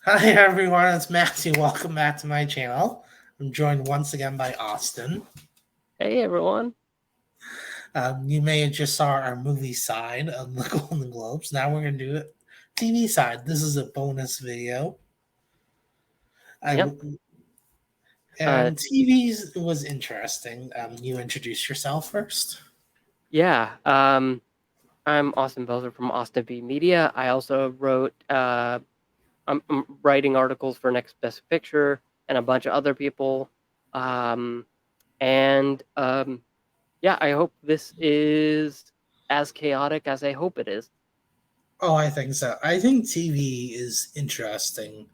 Hi everyone, it's Matthew. Welcome back to my channel. I'm joined once again by Austin. Hey everyone. You may have just saw our movie side of the Golden Globes. Now we're gonna do it TV side. This is a bonus video. I Yep. Uh and TV was interesting. You introduce yourself first. yeah. I'm Austin Belzer from Austin B Media. I also wrote I'm writing articles for Next Best Picture and a bunch of other people. Um and yeah, I hope this is as chaotic as I hope it is. Oh, I think so. I think TV is interesting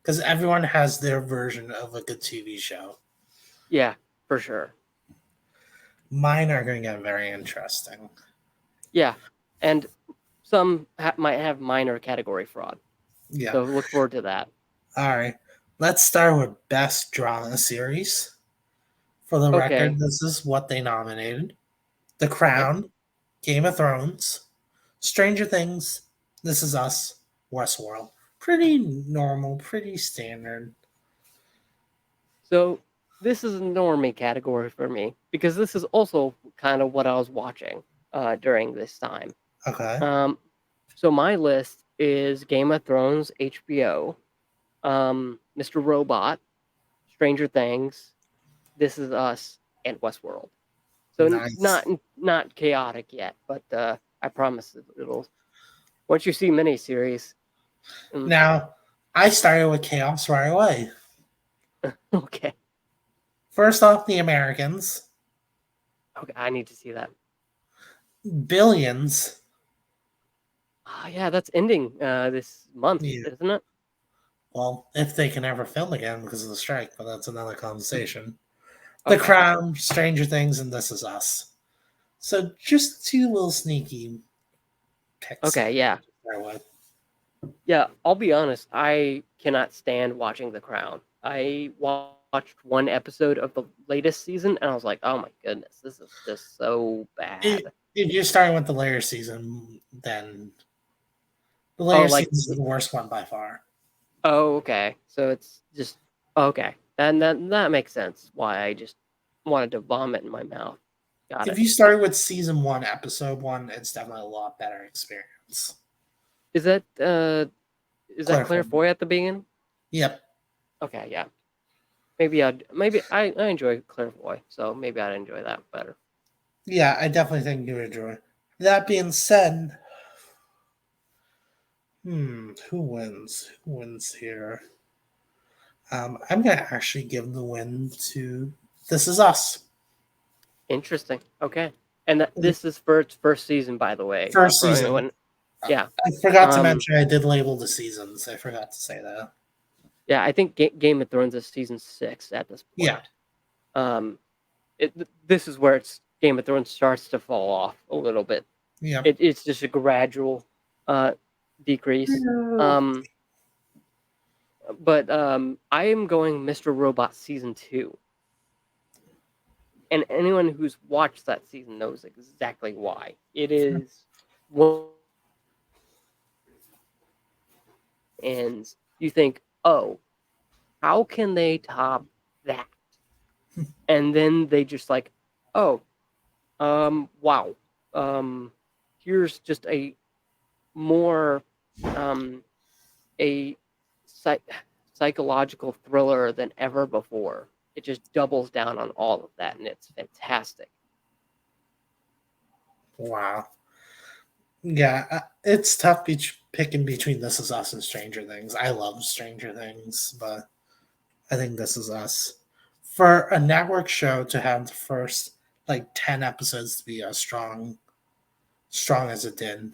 because everyone has their version of a good TV show. Yeah, for sure. Mine are going to get very interesting. Yeah. And some might have minor category fraud. Yeah. So look forward to that. All right. Let's start with Best Drama Series. For the Okay. record, this is what they nominated: The Okay. Crown, Game of Thrones, Stranger Things, This Is Us, Westworld. Pretty normal, pretty standard. So this is a normie category for me because this is also kind of what I was watching during this time. Okay. Um, so my list is Game of Thrones, HBO, Mr. Robot, Stranger Things, This Is Us, and Westworld. So Nice. not chaotic yet, but I promise it'll. Once you see miniseries, mm, Now, I started with Chaos right away. okay, First off, The Americans, okay, I need to see that. Billions. Oh yeah, that's ending this month, Yeah. isn't it? Well, if they can ever film again because of the strike, but that's another conversation. The Okay. Crown, Stranger Things, and This Is Us. So just two little sneaky picks Okay, yeah. there with. Yeah, I'll be honest, I cannot stand watching The Crown. I watched one episode of the latest season and I was like, "Oh my goodness, this is just so If, bad." if you're starting with the layer season, then the Oh, layer like season is the worst one by far. oh, okay. So it's just okay. And that makes sense why I just wanted to vomit in my mouth. Got If it. you started with season one, episode one, it's definitely a lot better experience. Is that Claire Claire Foy. Foy at the beginning? Yep. Okay, yeah. Maybe I enjoy Claire Foy, so maybe I'd enjoy that better. Yeah, I definitely think you would enjoy. That being said, who wins? Who wins here? I'm gonna actually give the win to This Is Us. Interesting. Okay. And this is for its first season, by the way. First For season. anyone, yeah, I forgot to um, mention I did label the seasons. I forgot to say that. yeah. I think Game of Thrones is season 6 at this Yeah. point. Um, this is where it's Game of Thrones starts to fall off a little bit. Yep. It's just a gradual uh decrease. But I am going Mr. Robot season 2, and anyone who's watched that season knows exactly why. It is one ends. You think, oh, how can they top that? And then they just like, oh, wow, um, here's just a more um a psych- psychological thriller than ever before. It just doubles down on all of that, and it's fantastic. Wow. Yeah, it's tough picking between This Is Us and Stranger Things. I love Stranger Things, but I think This Is Us. For a network show to have the first like 10 episodes to be as strong as it did,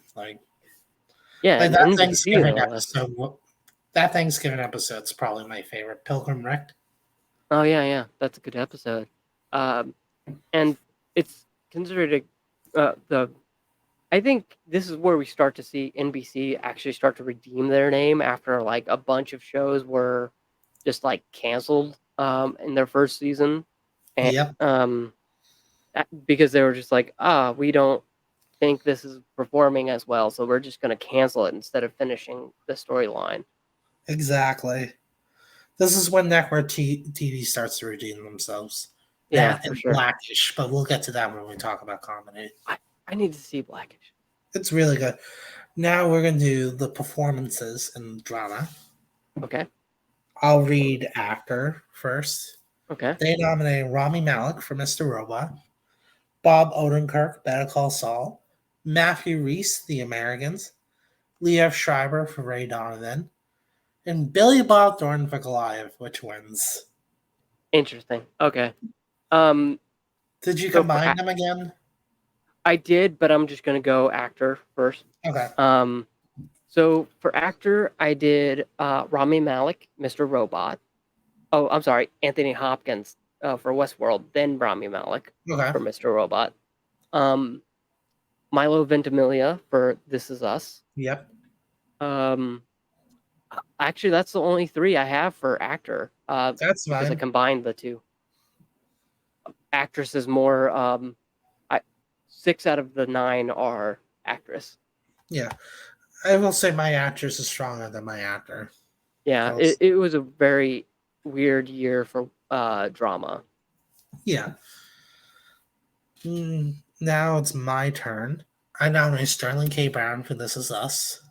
Yeah, like and NBC no less. That Thanksgiving episode's probably my favorite. Pilgrim Rick. Oh yeah, yeah, that's a good episode. Um, and it's considered the. I think this is where we start to see NBC actually start to redeem their name after like a bunch of shows were just like canceled in their first season, and Yep. because they were just like, ah, we don't think this is performing as well, so we're just going to cancel it instead of finishing the storyline. Exactly. This is when network TV starts to redeem themselves. Yeah, That for and sure. Blackish, but we'll get to that when we talk about comedy. I need to see Blackish. It's really good. Now we're going to do the performances in drama. Okay. I'll read actor first. Okay. They nominated Rami Malek for Mr. Robot, Bob Odenkirk, Better Call Saul, Matthew Reese, The Americans, Liev Schreiber for Ray Donovan, and Billy Bob Thornton for Goliath, which wins. Interesting. Okay. Um. Did you So for combine them again? I did, but I'm just gonna go actor first. Okay. Um. So for actor, I did Rami Malek, Mr. Robot. Oh, I'm sorry, Anthony Hopkins for Westworld, then Rami Malek Okay. for Mr. Robot. Um, Milo Ventimiglia for This Is Us. Yep. Um, actually, that's the only three I have for actor That's because I fine. combined the two. Actress is more. I, 6 out of the 9 are actress. Yeah. I will say my actress is stronger than my actor. Yeah, I'll, it was a very weird year for drama. yeah. Now it's my turn. I nominate Sterling K. Brown for This Is Us.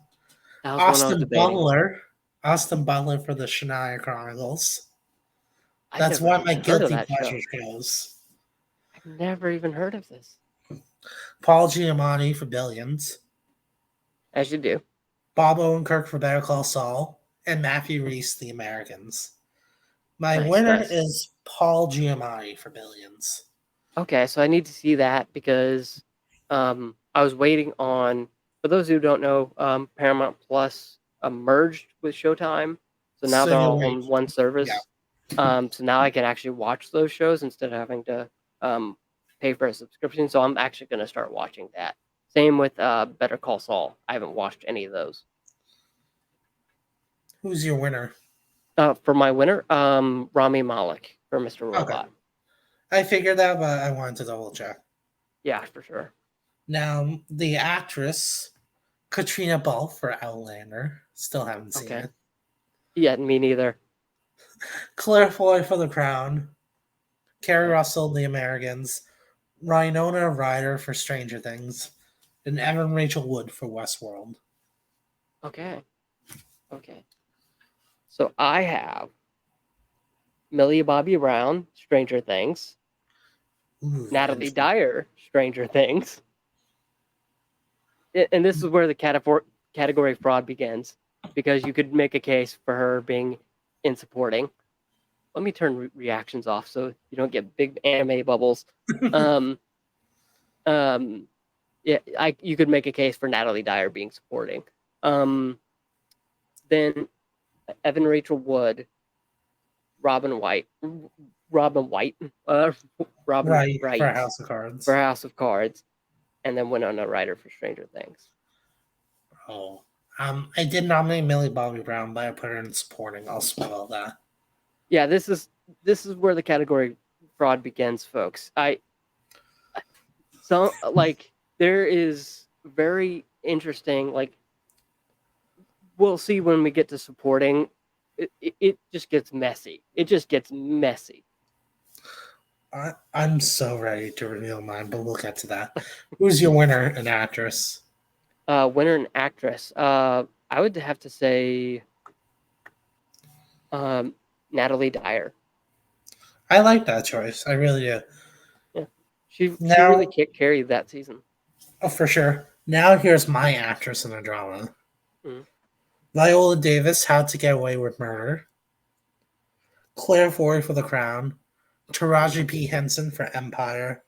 That was one I was Austin debating. Butler. Austin Butler for the Shania Chronicles. I've That's never one of my even heard of guilty that pleasure show. shows. I've never even heard of this. Paul Giamatti for Billions. As you do. Bob Odenkirk for Better Call Saul. And Matthew Reese, The Americans. My Nice, winner nice. is Paul Giamatti for Billions. Okay, so I need to see that because I was waiting on. For those who don't know, Paramount Plus merged with Showtime, so now So they're you'll all wait. on one Yeah. service. So now I can actually watch those shows instead of having to um, pay for a subscription. So I'm actually going to start watching that. Same with Better Call Saul. I haven't watched any of those. Who's your winner? For my winner, Rami Malek for Mr. Okay. Robot. I figured that, but I wanted to double check. Yeah, for sure. Now, the actress, Katrina Balfe for Outlander. Still haven't seen Okay. it. Yeah, me neither. Claire Foy for The Crown. Carrie Okay. Russell, The Americans. Winona Ryder for Stranger Things. And Evan Rachel Wood for Westworld. Okay. Okay. So I have Millie Bobby Brown, Stranger Things, Ooh, Natalie interesting. Dyer, Stranger Things, and this is where the category fraud begins because you could make a case for her being in supporting. Let me turn reactions off so you don't get big anime bubbles. Um, um, yeah, you could make a case for Natalie Dyer being supporting. Um, then Evan Rachel Wood, Robin White, Robin White, uh, Robin Right, for Wright House of for Cards. House of Cards, and then Winona Ryder for Stranger Things. Oh. I did nominate Millie Bobby Brown, but I put her in supporting. I'll spoil that. Yeah, this is where the category fraud begins, folks. Like there is very interesting. Like we'll see when we get to supporting. It just gets messy. It just gets messy. I'm so ready to reveal mine, but we'll get to that. Who's your winner and actress? Winner and actress. I would have to say um, Natalie Dyer. I like that choice. I really do. Yeah, she really Now, carried that season. oh, for sure. Now here's my actress in a drama. Mm. Viola Davis, How to Get Away with Murder. Claire Foy for The Crown. Taraji P. Henson for Empire.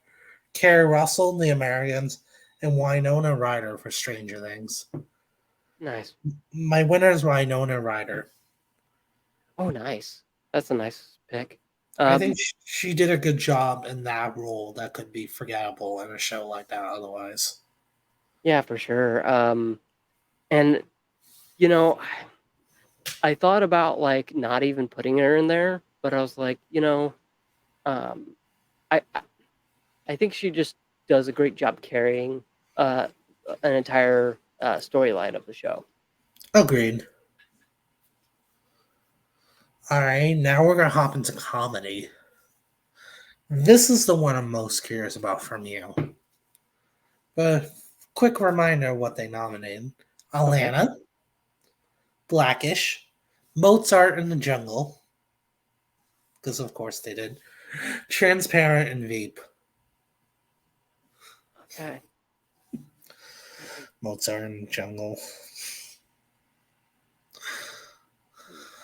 Carrie Russell, The Americans. And Winona Ryder for Stranger Things. Nice. My winner is Winona Ryder. Oh, nice. That's a nice pick. I think Um, she did a good job in that role that could be forgettable in a show like that otherwise. yeah, for sure. And you know, I thought about like not even putting her in there, but I was like, um, I I think she just does a great job carrying uh an entire storyline of the show. Agreed. All right, now we're gonna hop into comedy. This is the one I'm most curious about from you. But quick reminder of what they nominated: Okay. Atlanta, Blackish, Mozart in the Jungle, because of course they did, Transparent, and Veep. Okay. Mozart in the Jungle.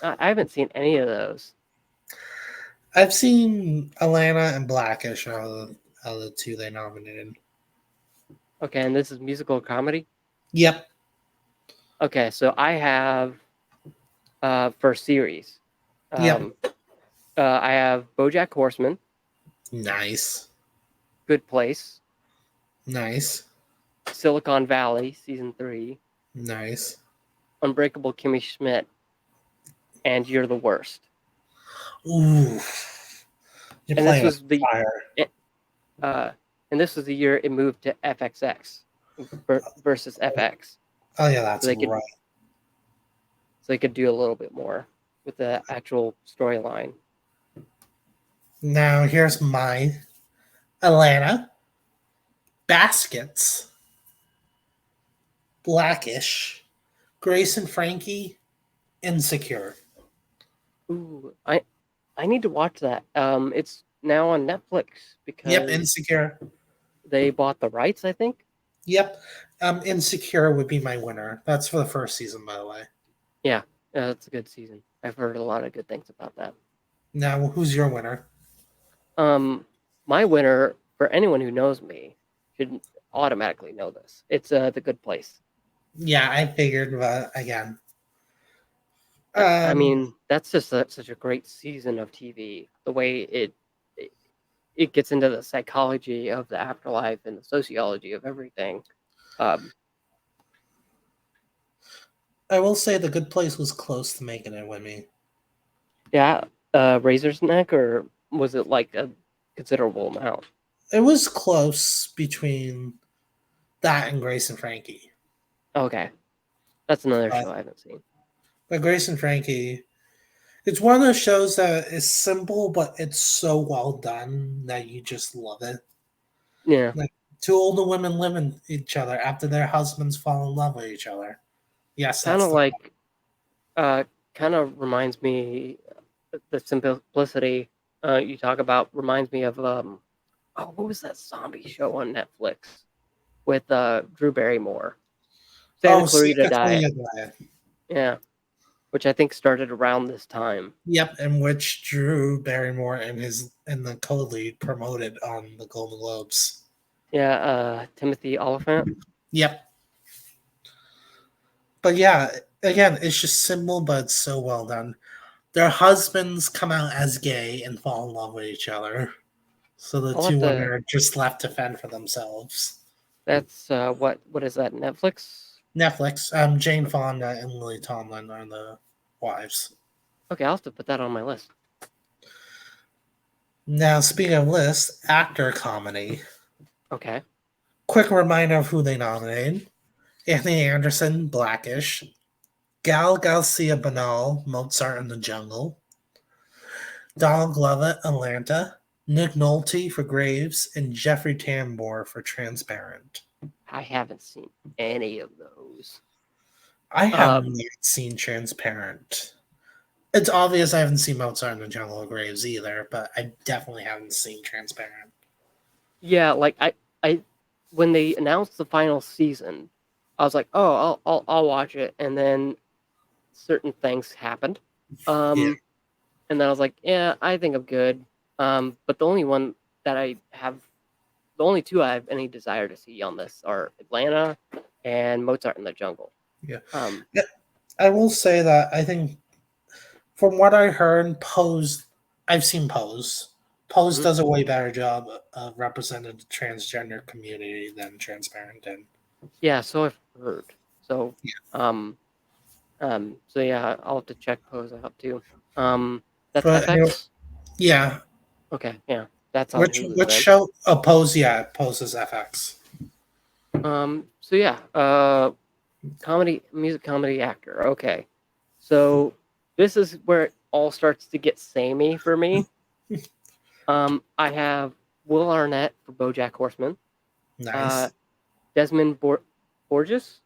I haven't seen any of those. I've seen Atlanta and Blackish out of the two they nominated. Okay, and this is musical comedy. Yep, Okay, so I have for series. yep. Um, I have BoJack Horseman, Nice, Good Place, nice, Silicon Valley season 3, nice. Unbreakable Kimmy Schmidt, and You're the Worst. Ooh, you're And this playing with was the fire. uh, and this was the year it moved to FXX versus FX, Oh yeah, so that's they could right. do a little bit more with the actual storyline. Now here's my Atlanta, Baskets, Blackish, Grace and Frankie, Insecure. Ooh, I need to watch that. It's now on Netflix Yep, because Insecure. they bought the rights, I think. Yep. Insecure would be my winner. That's for the first season, by the way. Yeah, it's a good season. I've heard a lot of good things about that. Now, who's your winner? Um, my winner, for anyone who knows me, should automatically know this. It's The Good Place. Yeah, I figured, but again, I um, mean, that's just such a great season of TV. The way it it gets into the psychology of the afterlife and the sociology of everything. Um, I will say the Good Place was close to making it with me. yeah, Razor's Neck, or was it like a considerable amount? It was close between that and Grace and Frankie. Okay, that's another But, show I haven't seen. but Grace and Frankie, it's one of those shows that is simple, but it's so well done that you just love it. Yeah, Like two older women living each other after their husbands fall in love with each other. Yes, kind that's of the like kind of reminds me the simplicity you talk about reminds me of what was that zombie show on Netflix with Drew Barrymore, Santa oh, Clarita Diet. Cecilia Diet. Yeah, which I think started around this time. Yep, in which Drew Barrymore and the co-lead promoted on the Golden Globes. Yeah, Timothy Oliphant. Yep, but yeah, again, it's just simple, but it's so well done. Their husbands come out as gay and fall in love with each other, so the I'll have two women to. are just left to fend for themselves. That's what is that, Netflix? Netflix, Jane Fonda and Lily Tomlin are the wives. Okay, I'll have to put that on my list. Now, speaking of lists, actor comedy. Okay. Quick reminder of who they nominated: Anthony Anderson, Blackish; Gal Garcia Bernal, Mozart in the Jungle; Donald Glover, Atlanta; Nick Nolte for Graves; and Jeffrey Tambor for Transparent. I haven't seen any of those. I haven't Um, yet seen Transparent. It's obvious I haven't seen Mozart in the Jungle or Graves either, but I definitely haven't seen Transparent. yeah, like I when they announced the final season, I was like, oh, I'll watch it, and then certain things happened. Yeah, Um, and then I was like, yeah, I think I'm good. But the only one that the only two I have any desire to see on this are Atlanta and Mozart in the Jungle. yeah. Um, Yeah, I will say that I think from what I heard, Pose, I've seen Pose. Pose mhm. does a way better job of representing the transgender community than Transparent did. Yeah, so I've heard. So, um, so yeah, I'll have to check Pose out too. That's But anyway, FX. yeah, Okay, yeah, that's on Hulu which then. show? Oh, Pose. Yeah, Pose is FX. So yeah, comedy, music comedy actor. Okay, so this is where all starts to get samey for me. I have Will Arnett for BoJack Horseman, uh, Nice. Desmond Borges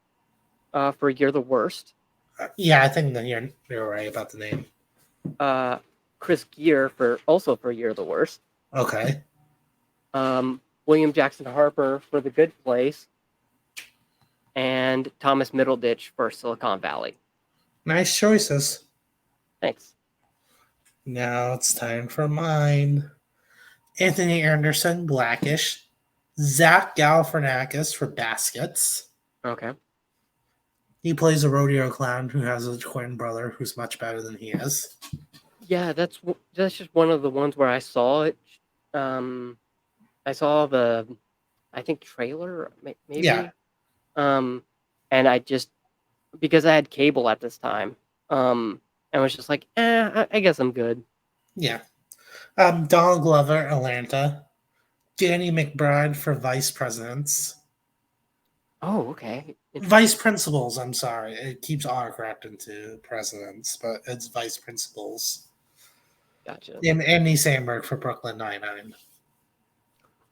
for You're the Worst, Yeah, I think that you're right about the name. uh, Chris Gere for You're the Worst, Okay. William Jackson Harper for The Good Place, and Thomas Middleditch for Silicon Valley. Nice choices. Thanks. Now it's time for mine. Anthony Anderson, Blackish. Zach Galifianakis for Baskets. Okay. He plays a rodeo clown who has a twin brother who's much better than he is. Yeah, that's just one of the ones where I saw it. Um, I saw the, I think trailer Yeah, maybe. Um, and I just because I had cable at this time. And was just like, I guess I'm good. yeah. Donald Glover, Atlanta. Danny McBride for vice presidents. Oh, okay, Vice interesting. principals, I'm sorry. It keeps autocorrecting to presidents, but it's vice principals. Gotcha. And Andy Samberg for Brooklyn Nine-Nine.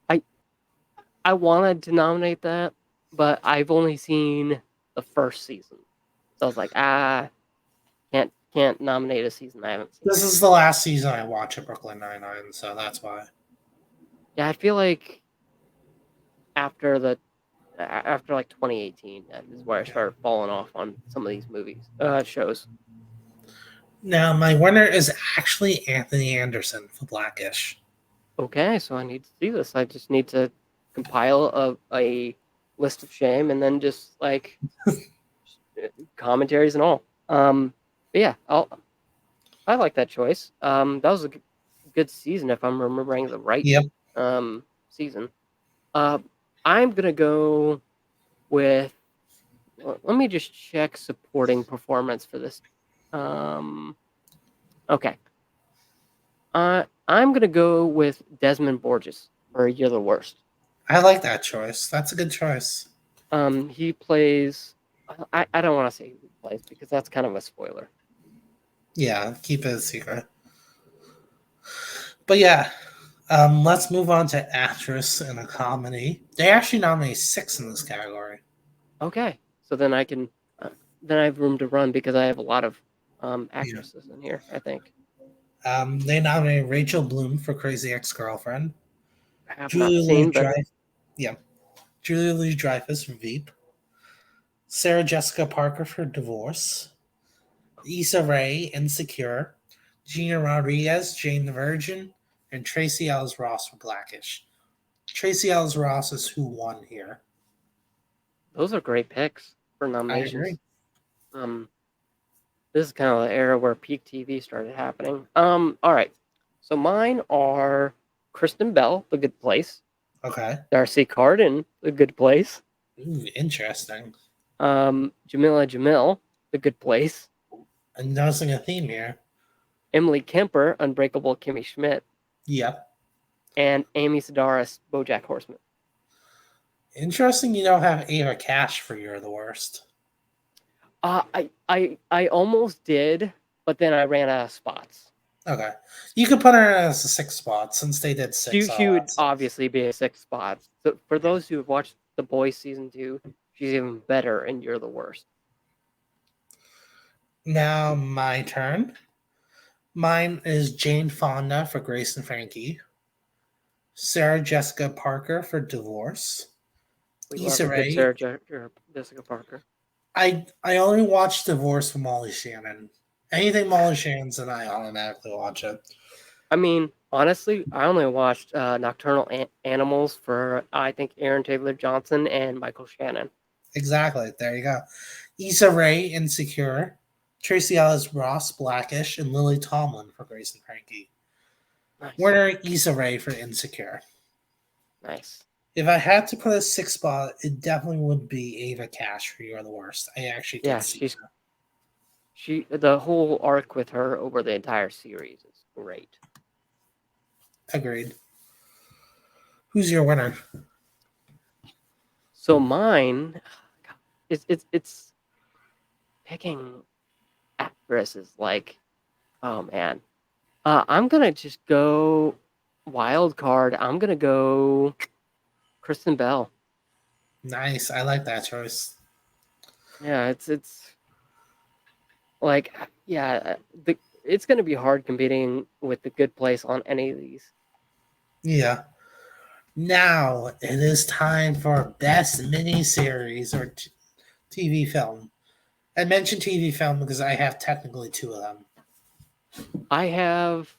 I I wanted to nominate that, but I've only seen the first season, so I was like, can't nominate a season I haven't seen. This is the last season I watch of Brooklyn Nine-Nine, so that's why. Yeah, I feel like after the after like 2018 is where I Yeah. started falling off on some of these movies, shows. Now, my winner is actually Anthony Anderson for Blackish. Okay, so I need to do this. I just need to compile a list of shame and then just like commentaries and all. But yeah, I like that choice. That was a good season if I'm remembering the right Yep. season. Uh, I'm gonna go with. Let me just check supporting performance for this. Um, okay. I'm gonna go with Desmond Borges for You're the Worst. I like that choice. That's a good choice. He plays. I don't want to say who he plays because that's kind of a spoiler. Yeah, keep it a secret. But yeah, let's move on to actress in a comedy. They actually nominate 6 in this category. Okay, so then I can. Then I have room to run because I have a lot of Yeah. actresses in here. I think They nominated Rachel Bloom for Crazy Ex-Girlfriend, I have not Julia Louis seen, but Dreyfus, yeah, Julia Louis Dreyfus for Veep, Sarah Jessica Parker for Divorce, Issa Rae, Insecure, Gina Rodriguez, Jane the Virgin, and Tracy Ellis Ross for Blackish. Tracy Ellis Ross is who won here. those are great picks for I agree. nominations. Um, this is kind of the era where peak TV started happening. All right, so mine are Kristen Bell, The Good Place, Okay. Darcy Carden, The Good Place, Ooh, interesting. Jamila Jamil, The Good Place, I'm noticing a theme here. Emily Kemper, Unbreakable Kimmy Schmidt, Yep. and Amy Sedaris, BoJack Horseman. Interesting you don't have Ava Cash for You're the Worst. I almost did, but then I ran out of spots. Okay. You could put her as a 6 spot since they did 6 She would odds. obviously be a 6 spot. So for Yeah. those who have watched The Boys season 2, she's even better, and You're the Worst. Now my turn. Mine is Jane Fonda for Grace and Frankie, Sarah Jessica Parker for Divorce, We love Issa a good Rae. Jessica Parker. I only watch Divorce for Molly Shannon. Anything Molly Shannon's and I automatically watch it. I mean, honestly, I only watched Nocturnal Animals for I think Aaron Taylor Johnson and Michael Shannon. Exactly. There you go. Issa Rae, Insecure, Tracy Ellis Ross, Blackish, and Lily Tomlin for Grace and Frankie. Nice, Winner Issa Rae for Insecure. nice. If I had to put a 6 spot, it definitely would be Ava Cash for You're the Worst. I actually could Yeah, see she the whole arc with her over the entire series is great. that. Agreed. Who's your winner? So mine, it's picking actresses like Oh man. I'm gonna just go wild card. I'm gonna go Kristen Bell. Nice. I like that choice. Yeah, it's like yeah, it's gonna be hard competing with the Good Place on any of these. Yeah. Now it is time for best miniseries or TV film. I mentioned TV film because I have technically two of them. I have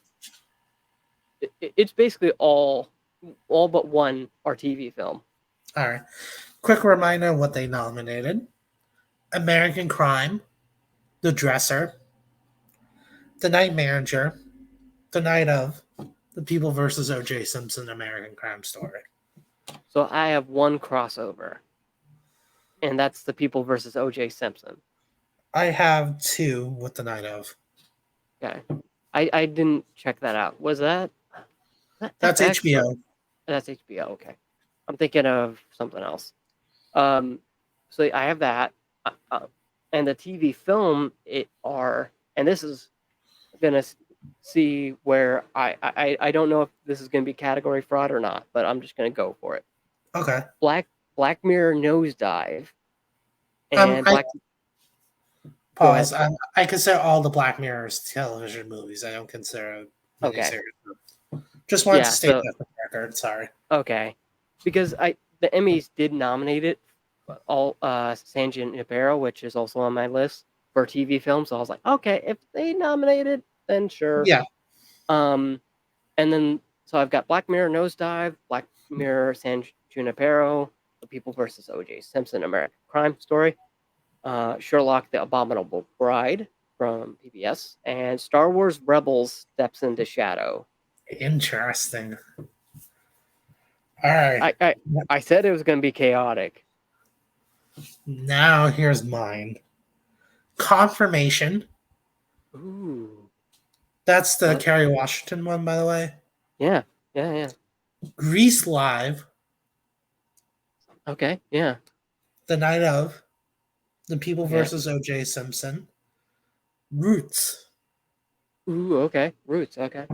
it's basically all but one are TV film. All right. Quick reminder of what they nominated: American Crime, The Dresser, The Night Manager, The Night of, The People versus O.J. Simpson, American Crime Story. So I have one crossover, and that's the People versus O.J. Simpson. I have two with The Night of. Okay, I didn't check that out. Was that That's FX or HBO. that's HBO? Okay, I'm thinking of something else. Um, so I have that, and the TV film and this is gonna see where I don't know if this is gonna be category fraud or not, but I'm just gonna go for it. Okay. Black Black Mirror Nosedive Um, and I Black. Go ahead. pause. I consider all the Black Mirror's television movies. I don't consider Okay. miniseries. Just wanted to Yeah. state So that for the record. Sorry. okay, because the Emmys did nominate it all San Junipero, which is also on my list for TV film. So I was like, okay, if they nominated, then sure. Yeah. Um, and then so I've got Black Mirror Nosedive, Black Mirror San Junipero, The People versus O.J. Simpson, American Crime Story, Sherlock: The Abominable Bride from PBS, and Star Wars Rebels Steps into Shadow. Interesting. All right. I I, I said it was going to be chaotic. Now here's mine. Confirmation. Ooh, That's the what? Kerry Washington one, by the way. Yeah, yeah. Grease Live, Okay, yeah, The Night of, The People yeah. versus O.J. Simpson, Roots. Ooh, okay. Roots. Okay,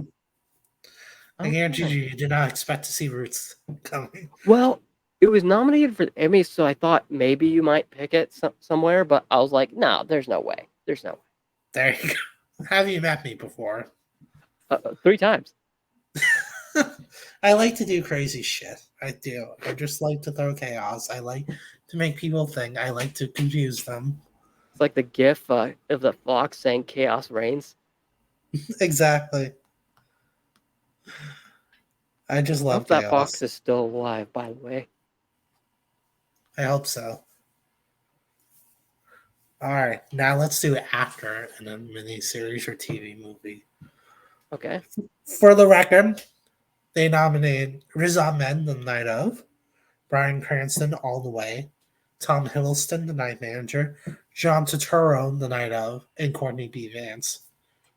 I guarantee okay. you did not expect to see Roots coming. Well, it was nominated for the Emmy, so I thought maybe you might pick it somewhere, but I was like, no, there's no way. There's no way. There you go. Have you met me before? Three times. I like to do crazy shit. I do. I just like to throw chaos. I like to make people think. I like to confuse them. It's like the GIF of the fox saying "Chaos reigns." Exactly. I just I love hope that fox chaos. is still alive. By the way. I hope so. All right, now let's do actor in a miniseries or TV movie. Okay. For the record, they nominated Riz Ahmed, The Night of, Bryan Cranston, All the Way, Tom Hiddleston, The Night Manager, John Turturro, The Night of, and Courtney B. Vance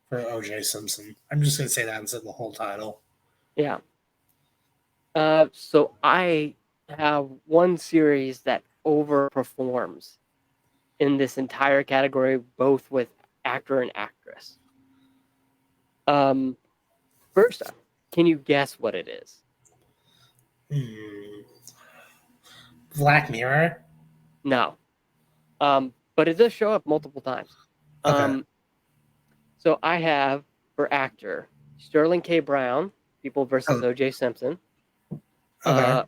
for O.J. Simpson. I'm just going to say that instead of the whole title. Yeah. So I have one series that overperforms in this entire category, both with actor and actress. Um, First, can you guess what it is? Hmm. Black Mirror? No. But it does show up multiple times. Okay. Um, so I have for actor Sterling K. Brown, People versus Oh, O.J. Simpson. okay. Uh,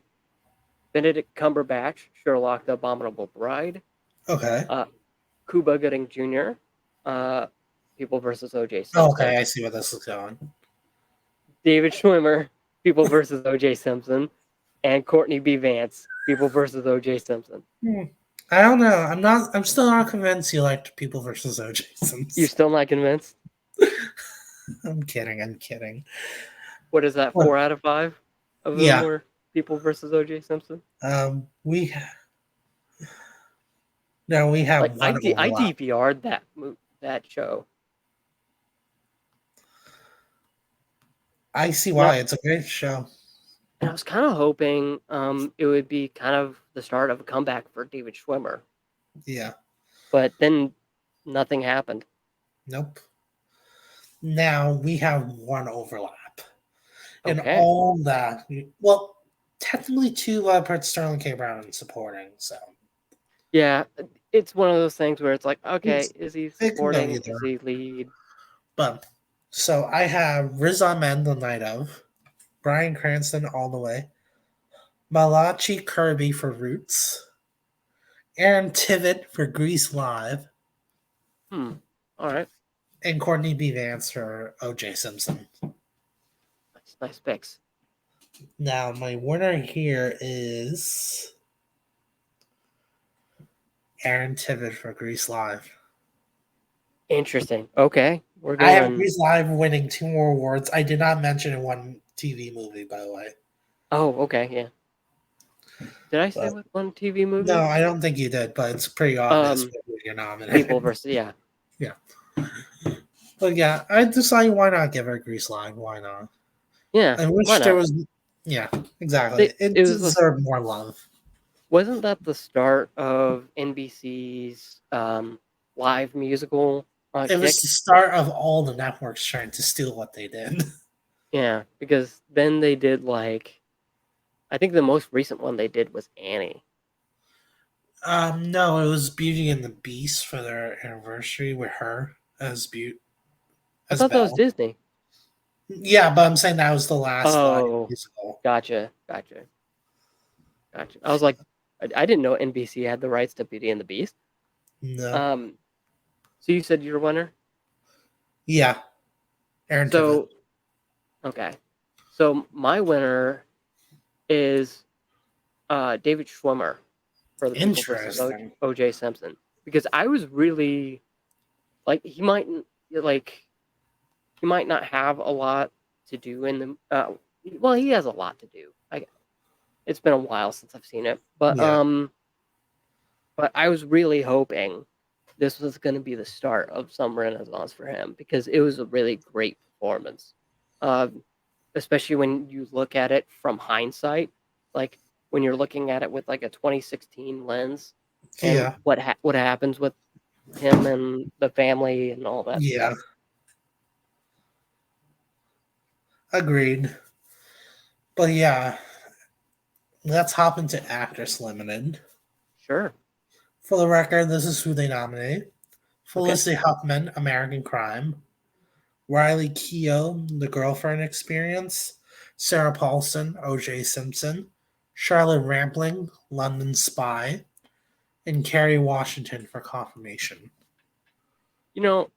Benedict Cumberbatch, Sherlock: The Abominable Bride. Okay. Uh, Cuba Gooding Jr., uh, People versus O.J. Oh, okay. Simpson. I see where this is going. David Schwimmer, People versus O.J. Simpson, and Courtney B. Vance, People versus O.J. Simpson. Hmm. I don't know. I'm not. I'm still not convinced you liked People versus O.J. You Simpson. still not convinced? I'm kidding. I'm kidding. What is that? Well, 4 out of 5 of them yeah. were People versus O.J. Simpson. We no. We Like have one I overlap. DVR'd that show. I see You know, why. It's a great show. and I was kind of hoping it would be kind of the start of a comeback for David Schwimmer, Yeah. but then nothing happened. Nope. Now we have one overlap in Okay. all that. Well, technically two parts Sterling K. Brown supporting, so Yeah, it's one of those things where it's like, okay, it's, is he it can go supporting? either. Is he lead? But so I have Riz Ahmed the night of, Brian Cranston all the way, Malachi Kirby for Roots, Aaron Tivitt for Grease Live, Hmm. All right. and Courtney B. Vance for O.J. Simpson. Nice picks. Now my winner here is Aaron Tivitt for Grease Live. Interesting. Okay, we're I have going. Grease Live winning 2 more awards. I did not mention in one TV movie, by the way. Oh, okay, yeah. Did I say But with one TV no, movie? I don't think you did, but it's pretty obvious Um, who you're People nominated. versus yeah. Yeah. But yeah, I decided why not give her Grease Live? Why not? Yeah, I why wish there not? was. Yeah, exactly. It It was the deserved more love. wasn't that the start of NBC's live musical It was kick? the start of all the networks trying to steal what they did. Yeah, because then they did like I think the most recent one they did was Annie. No, it was Beauty and the Beast for their anniversary with her as I as thought that was Belle. Disney. Yeah, but I'm saying that was the last live Oh, musical. gotcha. I was like, I didn't know NBC had the rights to Beauty and the Beast. No. Um, so you said you're a winner. Yeah, Aaron Tivitt. So okay, so my winner is David Schwimmer for the People versus Interesting. OJ Simpson because I was really like like he might not have a lot to do in the well he has a lot to do. It's been a while since I've seen it, Yeah. but I was really hoping this was going to be the start of some renaissance for him because it was a really great performance. Um, Especially when you look at it from hindsight, like when you're looking at it with like a 2016 lens and Yeah. what happens with him and the family and all that Yeah. stuff. Agreed. But yeah, let's hop into Actress Limited. Sure. For the record, this is who they nominate: Okay. Felicity Huffman, American Crime; Riley Keough, The Girlfriend Experience; Sarah Paulson, O.J. Simpson; Charlotte Rampling, London Spy; and Kerry Washington for Confirmation. You know,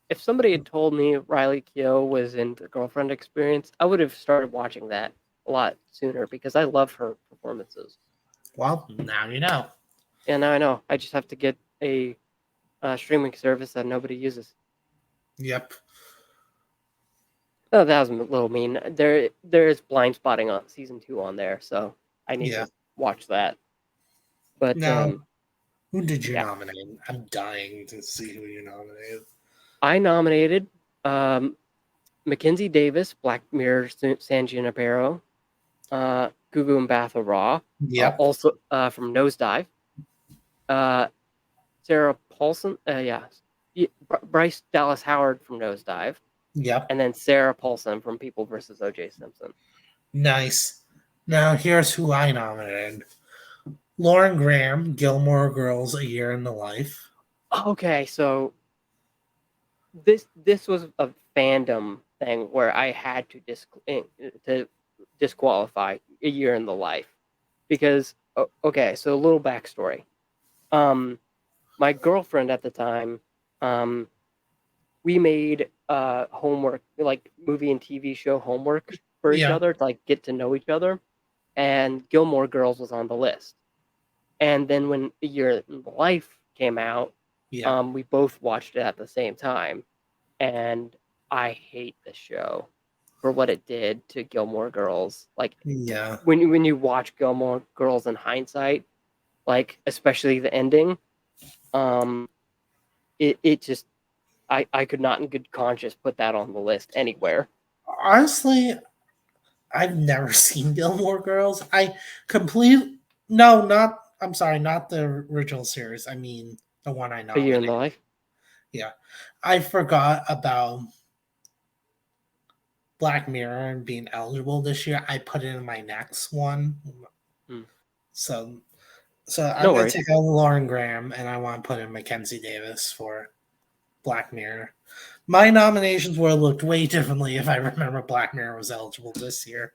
if somebody had told me Riley Keough was in the Girlfriend Experience, I would have started watching that a lot sooner because I love her performances. Well, now you know. And now I know I just have to get a streaming service that nobody uses. Yep. Oh, that was a little mean. There is Blind Spotting on season 2 on there, so I need Yeah. to watch that. But Now, who did you yeah, nominate? I'm dying to see who you nominated. I nominated um, Mackenzie Davis, Black Mirror, San Junipero, Gugu Mbatha Raw, Yep. also from Nosedive, uh, Sarah Paulson, Bryce Dallas Howard from Nosedive, Yep. and then Sarah Paulson from People versus O.J. Simpson. Nice. Now, here's who I nominated: Lauren Graham, Gilmore Girls, A Year in the Life. Okay, so this was a fandom thing where I had to disqualify A Year in the Life because okay, so a little backstory. Um, my girlfriend at the time, um, we made homework like movie and TV show homework for each Yeah. other to like get to know each other, and Gilmore Girls was on the list. And then when A Year in the Life came out, Yeah. we both watched it at the same time and I hate the show for what it did to Gilmore Girls. Like Yeah. when you watch Gilmore Girls in hindsight, like especially the ending, um, it just I could not in good conscience put that on the list anywhere. Honestly, I've never seen Gilmore Girls. I complete no, not I'm sorry, not the original series. I mean the one I A Year in the nominated. Life. Yeah. I forgot about Black Mirror and being eligible this year, I put it in my next one. Hmm. So so I'm No gonna worries. take out Lauren Graham and I want to put in Mackenzie Davis for Black Mirror. My nominations would have looked way differently if I remember Black Mirror was eligible this year.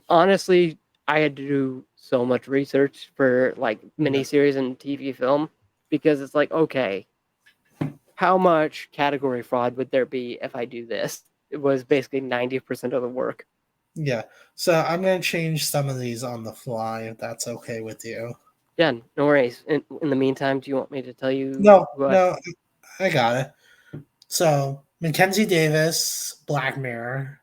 Honestly, I had to do so much research for like Yeah. miniseries and TV film because it's like, okay, how much category fraud would there be if I do this? It was basically 90% of the work. Yeah. So I'm gonna change some of these on the fly if that's okay with you. Yeah, no worries. In the meantime, do you want me to tell you No, who I? no, I got it. So Mackenzie Davis, Black Mirror,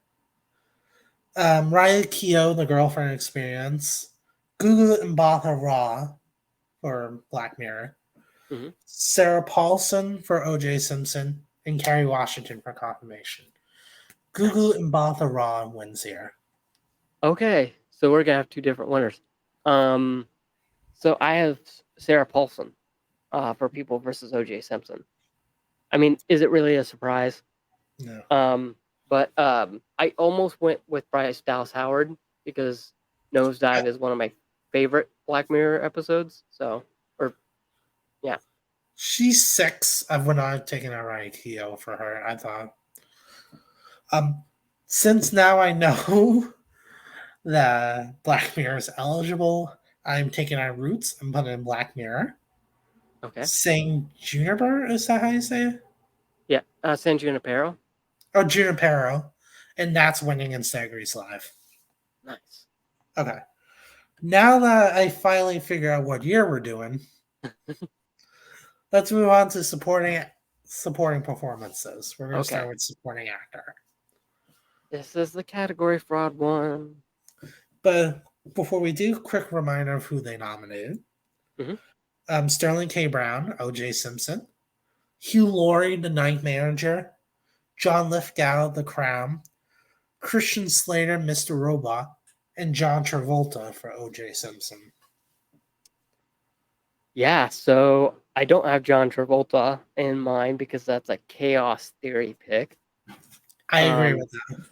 Riley Keough, The Girlfriend Experience, Gugu Mbatha Raw for Black Mirror, Mhm. Sarah Paulson for O.J. Simpson, and Kerry Washington for Confirmation. Gugu Nice. Mbatha Raw wins here. Okay, so we're gonna have two different winners. Um, so I have Sarah Paulson, for People versus O.J. Simpson. I mean, is it really a surprise? No. Um, but I almost went with Bryce Dallas Howard because I, Nosedive is one of my favorite Black Mirror episodes. So, or yeah, she's six. I would not have taken a right Keough for her. I thought. Um, since now I know that Black Mirror is eligible, I'm taking our roots and putting in Black Mirror. okay, Saying Juniper, is that how you say it? yeah. San Junipero, Oh, Junipero. And that's winning in Staggery's Live. nice. Okay. Now that I finally figure out what year we're doing, let's move on to supporting performances. We're going to start Okay, with supporting actor. this is the category fraud one. But before we do, quick reminder of who they nominated. Hmm. Sterling K. Brown, O.J. Simpson, Hugh Laurie, The Night Manager, John Lithgow, The Crown, Christian Slater, Mr. Robot, and John Travolta for O.J. Simpson. Yeah, so I don't have John Travolta in mind because that's a chaos theory pick. I agree Um, with that.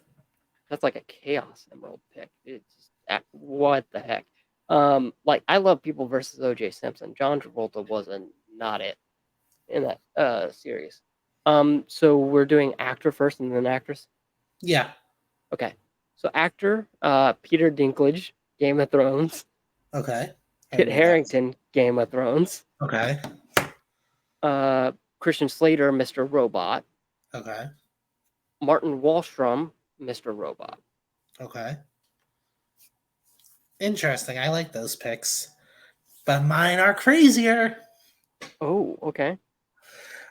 that's like a chaos emerald pick. It's just, what the heck. Like I love People versus O.J. Simpson. John Travolta wasn't not it in that series. So we're doing actor first and then actress. Yeah. Okay. So actor, Peter Dinklage, Game of Thrones. Okay. I Kit knew that. Harington, Game of Thrones. Okay. Uh, Christian Slater, Mr. Robot. Okay. Martin Wallstrom, Mr. Robot. Okay. Interesting. I like those picks. But mine are crazier. Oh, okay.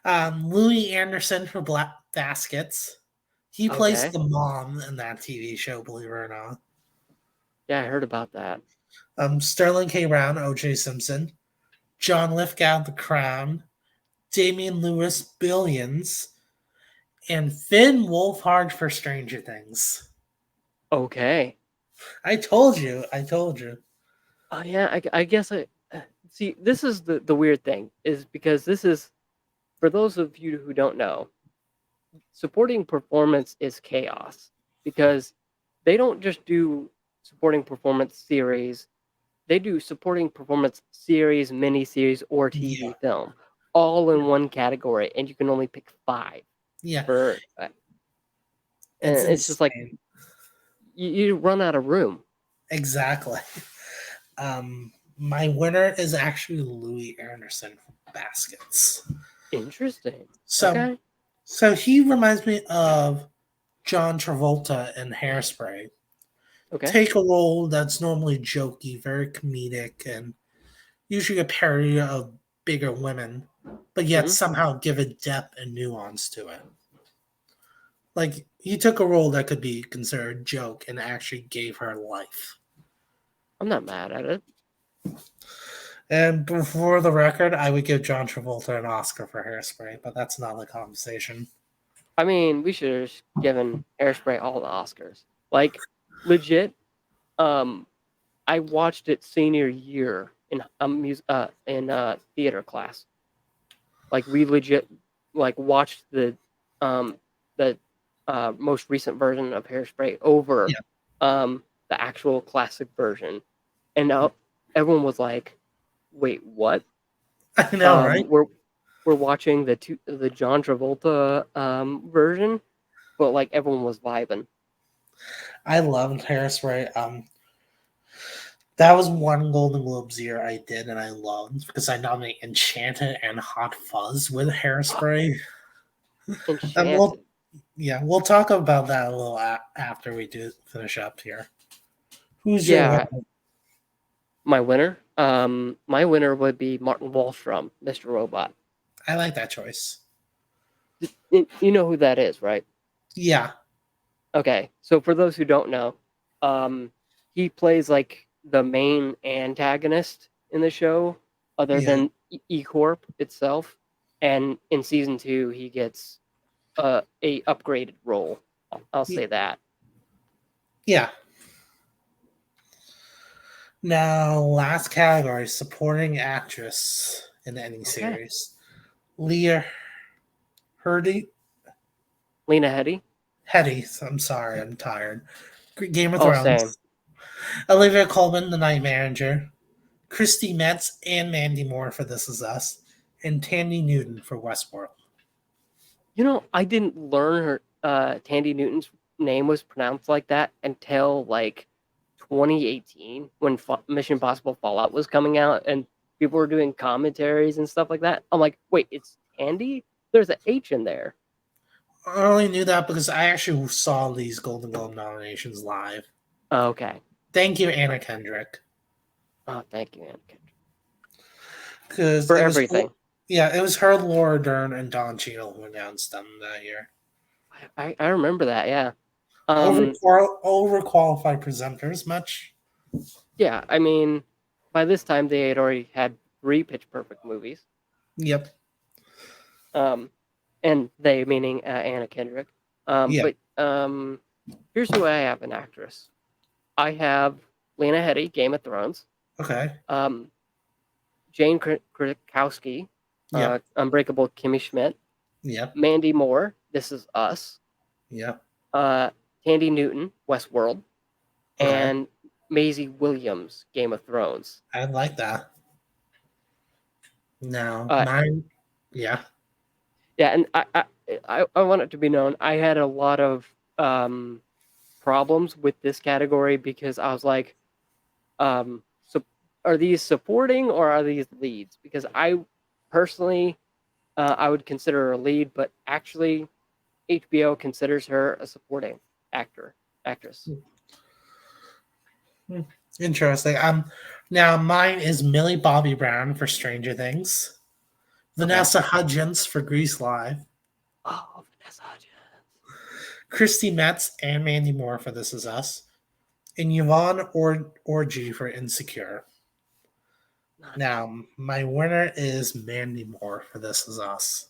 Louis Anderson for Black Baskets. He plays Okay. the mom in that TV show, believe it or not. Yeah, I heard about that. Sterling K. Brown, O.J. Simpson. John Lithgow, The Crown. Damian Lewis, Billions. And Finn Wolfhard for Stranger Things. Okay. I told you. I told you. Oh yeah, I guess I see. This is the weird thing is because this is for those of you who don't know, supporting performance is chaos because they don't just do supporting performance series; they do supporting performance series, miniseries, or Yeah. TV film, all in one category, and you can only pick five Yeah. for. It's And it's just like insane. you run out of room. Exactly. My winner is actually Louis Anderson from Baskets. Interesting. So, Okay. so he reminds me of John Travolta in Hairspray. Okay. Take a role that's normally jokey, very comedic, and usually a parody of bigger women, but yet Hmm. somehow give a depth and nuance to it. Like he took a role that could be considered a joke and actually gave her life. I'm not mad at it. And before the record, I would give John Travolta an Oscar for Hairspray, but that's not the conversation. I mean, we should have given Hairspray all the Oscars. Like, legit. Um, I watched it senior year in theater class. Like, we legit like watched um the most recent version of Hairspray over Yeah, the actual classic version, and now everyone was like, "Wait, what?" I know, right? Um, we're we're watching the John Travolta version, but like everyone was vibing. I loved Hairspray. That was one Golden Globes year I did, and I loved because I nominated Enchanted and Hot Fuzz with Hairspray. And Enchanted. we'll talk about that a little after we do finish up here. Who's your Yeah, winner? my winner. My winner would be Martin Wallstrom, Mr. Robot. I like that choice. You know who that is, right? Yeah, Okay, so for those who don't know, um, he plays like the main antagonist in the show, other yeah, than E Corp itself. And in season 2, he gets a upgraded role. I'll say that. yeah. Now, last category: supporting actress in any Okay, series. Leah Hurdy, Lena Headey. Hetty. I'm sorry, I'm tired. Game of Oh, same. Thrones. Olivia Colman, The Night Manager. Christy Metz and Mandy Moore for This Is Us, and Tandy Newton for Westworld. You know, I didn't learn her Tandy Newton's name was pronounced like that until like 2018 when Mission Impossible Fallout was coming out and people were doing commentaries and stuff like that. I'm like, wait, it's Tandy? There's an H in there. I only knew that because I actually saw these Golden Globe nominations live. Oh, okay. Thank you, Anna Kendrick, Oh, thank you, Anna, because for everything. it was her, Laura Dern, and Don Cheadle who announced them that year. I remember that. Yeah. Over Um. overqualified presenters, much. Yeah. I mean, by this time they had already had 3 Pitch Perfect movies. Yep, Um, and they meaning Anna Kendrick. yep. But here's who I have an actress. I have Lena Headey, Game of Thrones. Okay. Um, Jane Krakowski, Yep, Unbreakable Kimmy Schmidt. yep, Mandy Moore, This Is Us. yep. Uh, Tandy Newton, Westworld. Okay. And Maisie Williams, Game of Thrones. I like that. Now, Uh, mine, yeah. yeah, and I want it to be known I had a lot of problems with this category because I was like, so are these supporting or are these leads? Because I personally, I would consider her a lead, but actually, HBO considers her a supporting actress. Hmm. Interesting. Now mine is Millie Bobby Brown for Stranger Things, Okay. Vanessa Hudgens for Grease Live, Oh, Vanessa Hudgens. Christy Metz and Mandy Moore for This Is Us, and Yvonne Orgy for Insecure. Nice. Now my winner is Mandy Moore for This Is Us.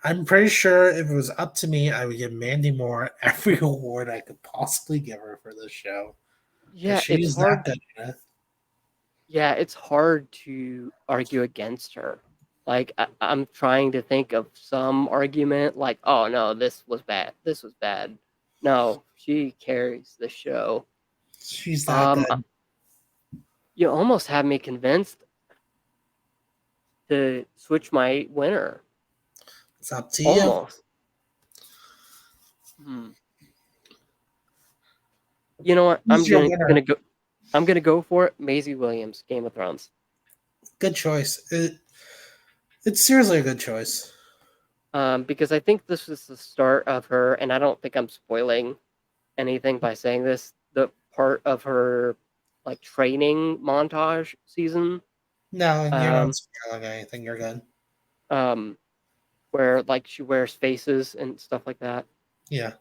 I'm pretty sure if it was up to me, I would give Mandy Moore every award I could possibly give her for this show because Yeah, it's she's that hard. good in it. Yeah, it's hard to argue against her. Like I'm trying to think of some argument, like, oh no, this was bad. This was bad. No, she carries the show. She's that Um, good. you almost have me convinced to switch my winner. It's up to you. Almost. Hmm. You know what? Who's your winner? I'm gonna go for it. Maisie Williams, Game of Thrones. Good choice. It's seriously a good choice. Because I think this is the start of her, and I don't think I'm spoiling anything by saying this. The part of her like training montage season, No, you're not um, spoiling anything. You're good. um, where like she wears faces and stuff like that, Yeah.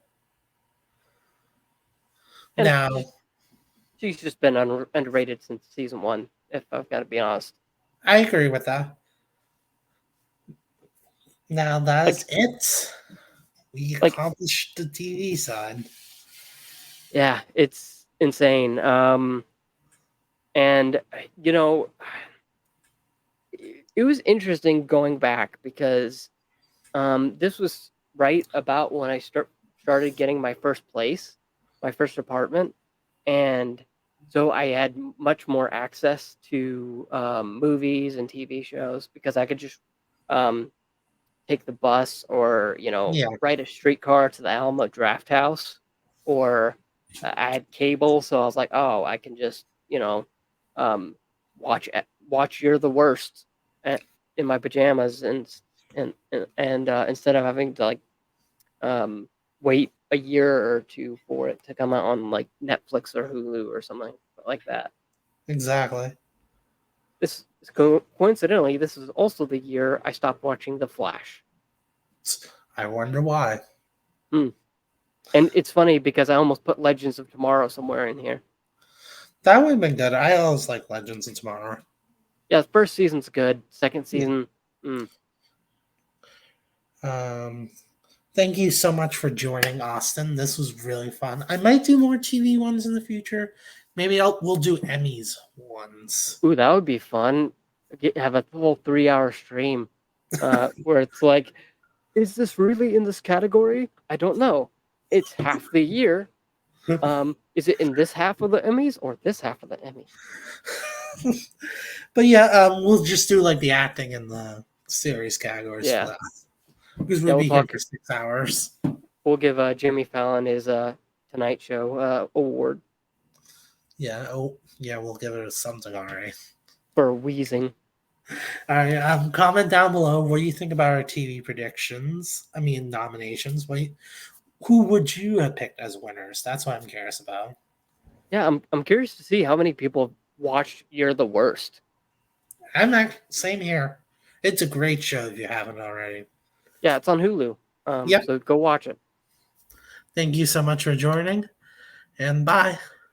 and Now, she's just been underrated since season 1. If I've got to be honest, I agree with that. Now, that is like it. We like accomplished the TV side. yeah, it's insane. And you know, it was interesting going back because this was right about when I started started getting my first place, my first apartment, and so I had much more access to movies and TV shows because I could just um, take the bus or Yeah, ride a streetcar to the Alamo Draft House, or I had cable, so I was like, oh, I can just um, watch You're the Worst at, in my pajamas, and instead of having to like um, wait a year or two for it to come out on like Netflix or Hulu or something like that. exactly. Coincidentally, this is also the year I stopped watching The Flash. I wonder why. Hmm. And it's funny because I almost put Legends of Tomorrow somewhere in here. That would have been good. I always like Legends of Tomorrow. Yeah, the first season's good. Second Yeah. season, mm. Um, Thank you so much for joining, Austin. This was really fun. I might do more TV ones in the future. Maybe we'll do Emmys ones. Ooh, that would be fun. Have a full 3 hour stream where it's like, is this really in this category? I don't know. It's half the year. Is it in this half of the Emmys or this half of the Emmys? But yeah, we'll just do like the acting and the series categories for Yeah, that because yeah. we'll We'll be here talk. for 6 hours. We'll give Jimmy Fallon his Tonight Show award Yeah. Oh, yeah. We'll give it a something. All right. for wheezing. All right. Comment down below what do you think about our TV predictions. I mean nominations. Who would you have picked as winners? That's what I'm curious about. Yeah, I'm curious to see how many people watched You're the Worst. I'm not same here. It's a great show if you haven't already. Yeah, it's on Hulu. Yep. So go watch it. Thank you so much for joining, and bye.